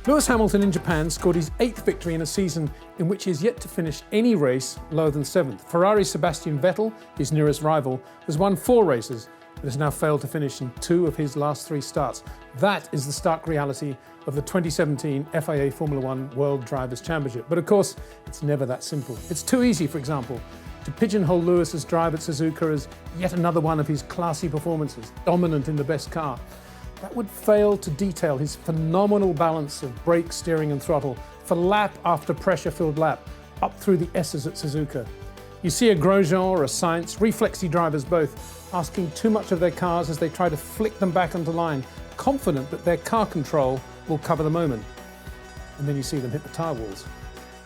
Lewis Hamilton in Japan scored his 8th victory in a season in which he is yet to finish any race lower than 7th. Ferrari's Sebastian Vettel, his nearest rival, has won 4 races, but has now failed to finish in 2 of his last 3 starts. That is the stark reality of the 2017 FIA Formula One World Drivers' Championship. But of course, it's never that simple. It's too easy, for example, to pigeonhole Lewis's drive at Suzuka as yet another one of his classy performances, dominant in the best car. That would fail to detail his phenomenal balance of brake, steering and throttle for lap after pressure-filled lap, up through the S's at Suzuka. You see a Grosjean or a Sainz, reflexy drivers both, asking too much of their cars as they try to flick them back onto line, confident that their car control will cover the moment. And then you see them hit the tyre walls.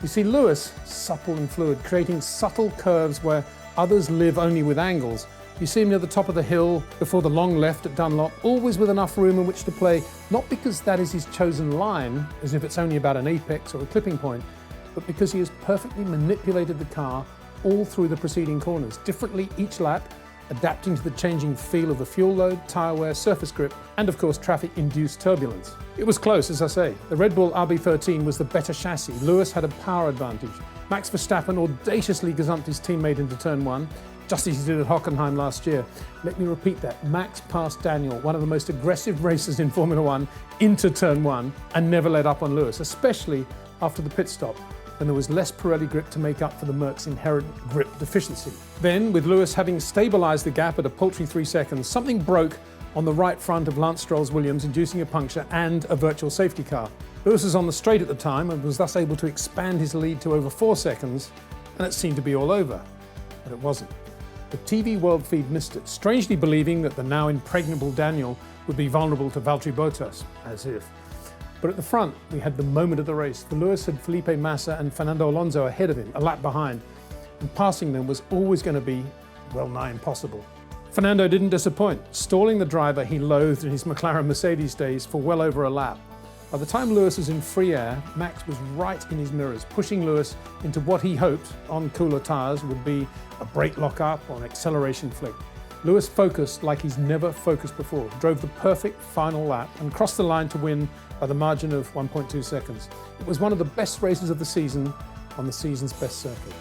You see Lewis, supple and fluid, creating subtle curves where others live only with angles. You see him near the top of the hill, before the long left at Dunlop, always with enough room in which to play, not because that is his chosen line, as if it's only about an apex or a clipping point, but because he has perfectly manipulated the car all through the preceding corners, differently each lap, adapting to the changing feel of the fuel load, tyre wear, surface grip, and of course traffic-induced turbulence. It was close, as I say. The Red Bull RB13 was the better chassis. Lewis had a power advantage. Max Verstappen audaciously gazumped his teammate into turn 1, just as he did at Hockenheim last year. Let me repeat that. Max passed Daniel, one of the most aggressive racers in Formula One, into turn 1 and never let up on Lewis, especially after the pit stop, when there was less Pirelli grip to make up for the Merc's inherent grip deficiency. Then, with Lewis having stabilised the gap at a paltry 3 seconds, something broke on the right front of Lance Stroll's Williams, inducing a puncture and a virtual safety car. Lewis was on the straight at the time and was thus able to expand his lead to over 4 seconds, and it seemed to be all over. But it wasn't. The TV world feed missed it, strangely believing that the now impregnable Daniel would be vulnerable to Valtteri Bottas, as if. But at the front, we had the moment of the race. For Lewis had Felipe Massa and Fernando Alonso ahead of him, a lap behind, and passing them was always going to be well nigh impossible. Fernando didn't disappoint, stalling the driver he loathed in his McLaren Mercedes days for well over a lap. By the time Lewis was in free air, Max was right in his mirrors, pushing Lewis into what he hoped, on cooler tyres, would be a brake lock-up or an acceleration flick. Lewis focused like he's never focused before, drove the perfect final lap and crossed the line to win by the margin of 1.2 seconds. It was one of the best races of the season on the season's best circuit.